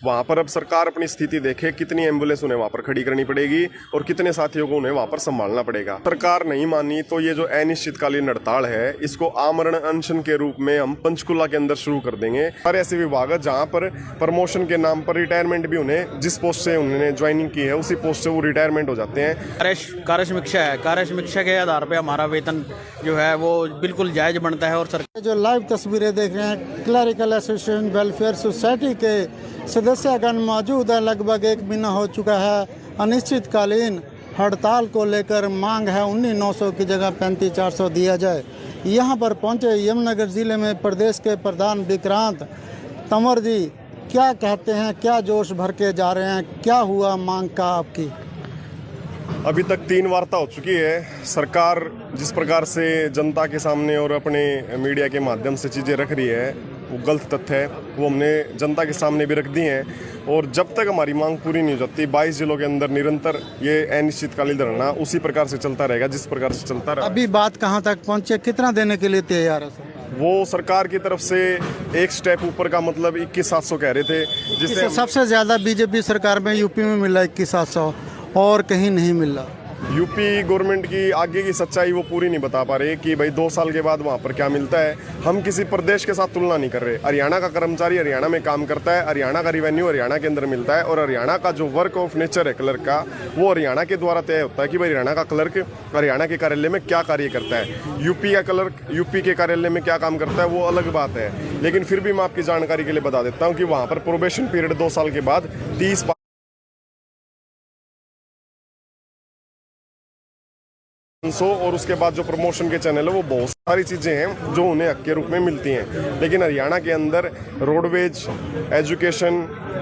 वहाँ पर अब सरकार अपनी स्थिति देखे, कितनी एम्बुलेंस उन्हें वहाँ पर खड़ी करनी पड़ेगी और कितने साथियों को उन्हें वहाँ पर संभालना पड़ेगा। सरकार नहीं मानी तो ये जो अनिश्चितकालीन हड़ताल है, इसको आमरण अनशन के रूप में हम पंचकुला के अंदर शुरू कर देंगे। और ऐसे विभाग जहाँ पर प्रमोशन के नाम पर रिटायरमेंट भी उन्हें, जिस पोस्ट से उन्होंने ज्वाइनिंग की है उसी पोस्ट से वो रिटायरमेंट हो जाते हैं। कार्य समीक्षा है, कार्य समीक्षा के आधार पर हमारा वेतन जो है वो बिल्कुल जायज बनता है। और सरकार जो लाइव तस्वीरें देख रहे हैं, क्लरिकल एसोसिएशन वेलफेयर सोसाइटी के सदस्यगण मौजूद है। लगभग 1 महीना हो चुका है अनिश्चितकालीन हड़ताल को लेकर मांग है 19,900 की जगह 35,400 दिया जाए। यहाँ पर पहुँचे यमुनानगर ज़िले में प्रदेश के प्रधान विक्रांत तंवर जी, क्या कहते हैं, क्या जोश भर के जा रहे हैं, क्या हुआ मांग का आपकी? अभी तक 3 वार्ता हो चुकी है। सरकार जिस प्रकार से जनता के सामने और अपने मीडिया के माध्यम से चीज़ें रख रही है वो गलत तथ्य है, वो हमने जनता के सामने भी रख दी हैं। और जब तक हमारी मांग पूरी नहीं हो जाती 22 जिलों के अंदर निरंतर ये अनिश्चितकालीन धरना उसी प्रकार से चलता रहेगा जिस प्रकार से चलता रहा। अभी बात कहाँ तक पहुँचे, कितना देने के लिए तैयार है सरकार? वो सरकार की तरफ से एक स्टेप ऊपर का मतलब 21,700 कह रहे थे, जिससे सबसे ज़्यादा बीजेपी सरकार में यूपी में मिला 21,700 और कहीं नहीं मिल रहा। यूपी गवर्नमेंट की आगे की सच्चाई वो पूरी नहीं बता पा रहे कि भाई 2 साल के बाद वहाँ पर क्या मिलता है। हम किसी प्रदेश के साथ तुलना नहीं कर रहे। हरियाणा का कर्मचारी हरियाणा में काम करता है, हरियाणा का रिवेन्यू हरियाणा के अंदर मिलता है और हरियाणा का जो वर्क ऑफ नेचर है क्लर्क का, वो हरियाणा के द्वारा तय होता है कि भाई हरियाणा का क्लर्क हरियाणा के कार्यालय में क्या कार्य करता है। यूपी का क्लर्क यूपी के कार्यालय में क्या काम करता है वो अलग बात है। लेकिन फिर भी मैं आपकी जानकारी के लिए बता देता हूँ कि वहाँ पर प्रोबेशन पीरियड 2 साल के बाद 30 और उसके बाद जो प्रमोशन के चैनल है वो बहुत सारी चीज़ें हैं जो उन्हें हक के रूप में मिलती हैं। लेकिन हरियाणा के अंदर रोडवेज, एजुकेशन,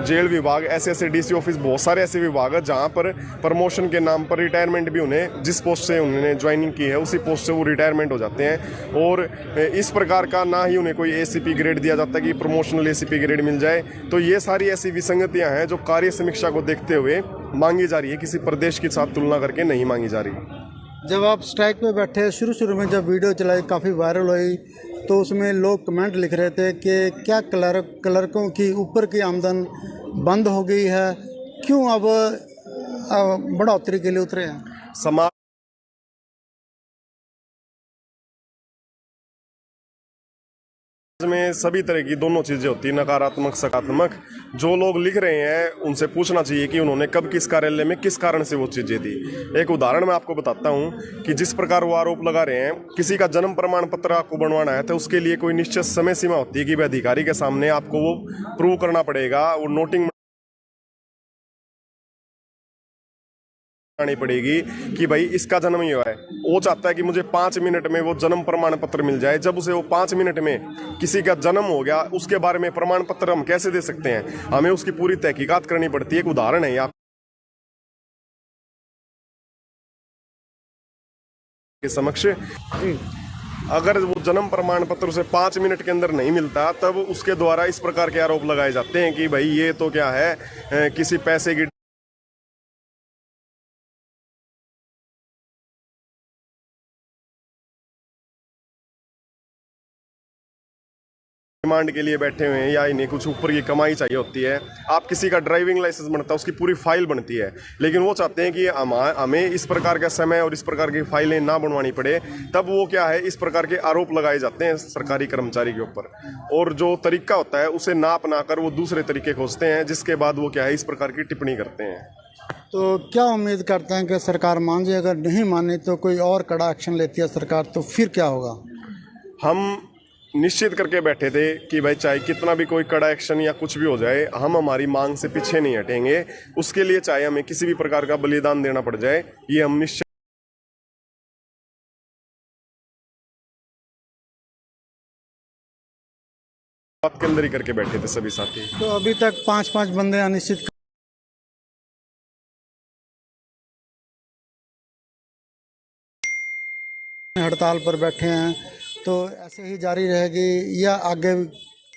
जेल विभाग, ऐसे डीसी ऑफिस, बहुत सारे ऐसे विभाग है जहां पर प्रमोशन के नाम पर रिटायरमेंट भी उन्हें, जिस पोस्ट से उन्होंने ज्वाइनिंग की है उसी पोस्ट से वो रिटायरमेंट हो जाते हैं। और इस प्रकार का ना ही उन्हें कोई एसीपी ग्रेड दिया जाता है कि प्रमोशनल एसीपी ग्रेड मिल जाए। तो ये सारी ऐसी विसंगतियाँ हैं जो कार्य समीक्षा को देखते हुए मांगी जा रही है, किसी प्रदेश के साथ तुलना करके नहीं मांगी जा रही। जब आप स्ट्राइक पे बैठे, शुरू में जब वीडियो चलाई काफ़ी वायरल हुई, तो उसमें लोग कमेंट लिख रहे थे कि क्या क्लर्कों की ऊपर की आमदन बंद हो गई है, क्यों अब बढ़ोतरी के लिए उतरे हैं? समाज में सभी तरह की दोनों चीज़ें होती हैं, नकारात्मक, सकारात्मक। जो लोग लिख रहे हैं उनसे पूछना चाहिए कि उन्होंने कब किस कार्यालय में किस कारण से वो चीज़ें दी। एक उदाहरण मैं आपको बताता हूं कि जिस प्रकार वो आरोप लगा रहे हैं, किसी का जन्म प्रमाण पत्र आपको बनवाना है तो उसके लिए कोई निश्चित समय सीमा होती है कि भाई अधिकारी के सामने आपको वो प्रूव करना पड़ेगा, वो नोटिंग आनी पड़ेगी कि भाई इसका जन्म ही हुआ है। वो चाहता है कि मुझे 5 मिनट में वो जन्म प्रमाण पत्र मिल जाए। जब उसे वो 5 मिनट में किसी का जन्म हो गया, उसके बारे में प्रमाण पत्र हम कैसे दे सकते हैं? हमें उसकी पूरी तहकीकात करनी पड़ती है। एक उदाहरण है आप के समक्ष, अगर वो जन्म प्रमाण पत्र उसे 5 मिनट के अंदर नहीं मिलता, तब उसके द्वारा इस प्रकार के आरोप लगाए जाते हैं कि भाई ये तो क्या है, किसी पैसे की डिमांड के लिए बैठे हुए हैं या इन्हें कुछ ऊपर की कमाई चाहिए होती है। आप किसी का ड्राइविंग लाइसेंस बनता है, उसकी पूरी फाइल बनती है, लेकिन वो चाहते हैं कि हमें इस प्रकार का समय और इस प्रकार की फाइलें ना बनवानी पड़े। तब वो क्या है, इस प्रकार के आरोप लगाए जाते हैं सरकारी कर्मचारी के ऊपर, और जो तरीका होता है उसे ना अपना कर वो दूसरे तरीके खोजते हैं, जिसके बाद वो क्या है, इस प्रकार की टिप्पणी करते हैं। तो क्या उम्मीद करते हैं कि सरकार मान जाए? अगर नहीं माने तो कोई और कड़ा एक्शन लेती है सरकार, तो फिर क्या होगा? हम निश्चित करके बैठे थे कि भाई चाहे कितना भी कोई कड़ा एक्शन या कुछ भी हो जाए, हम हमारी मांग से पीछे नहीं हटेंगे। उसके लिए चाहे हमें किसी भी प्रकार का बलिदान देना पड़ जाए, ये हम निश्चित बात के अंदर ही करके बैठे थे सभी साथी। तो अभी तक 5-5 बंदे अनिश्चित हड़ताल पर बैठे हैं, तो ऐसे ही जारी रहेगी या आगे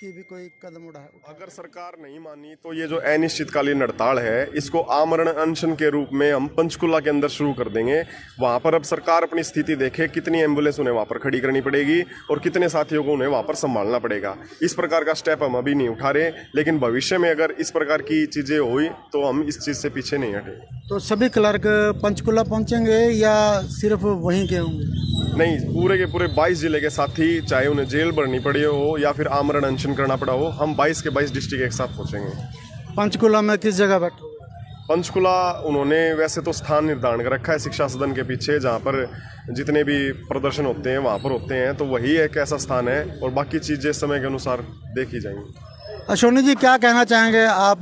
इसकी भी कोई कदम उठाए? अगर सरकार नहीं मानी तो ये जो अनिश्चितकालीन हड़ताल है इसको आमरण अनशन के रूप में हम पंचकुला के अंदर शुरू कर देंगे। वहां पर अब सरकार अपनी स्थिति देखे, कितनी एम्बुलेंस उन्हें वहां पर खड़ी करनी पड़ेगी और कितने साथियों को उन्हें वहां पर संभालना पड़ेगा। इस प्रकार का स्टेप हम अभी नहीं उठा रहे, लेकिन भविष्य में अगर इस प्रकार की चीजें हुई तो हम इस चीज से पीछे नहीं हटेंगे। तो सभी क्लर्क पंचकुला पहुंचेंगे या सिर्फ वहीं के होंगे? नहीं, पूरे के पूरे 22 जिले के साथी, चाहे उन्हें जेल भरनी पड़ी हो या फिर आमरण अनशन करना पड़ा हो, हम 22 के 22 डिस्ट्रिक्ट एक साथ पहुंचेंगे। पंचकुला में किस जगह बैठे? पंचकुला उन्होंने वैसे तो स्थान निर्धारण कर रखा है शिक्षा सदन के पीछे, जहाँ पर जितने भी प्रदर्शन होते हैं वहाँ पर होते हैं, तो वही एक ऐसा स्थान है और बाकी चीज़ें समय के अनुसार देखी जाएंगी। अश्विनी जी, क्या कहना चाहेंगे आप?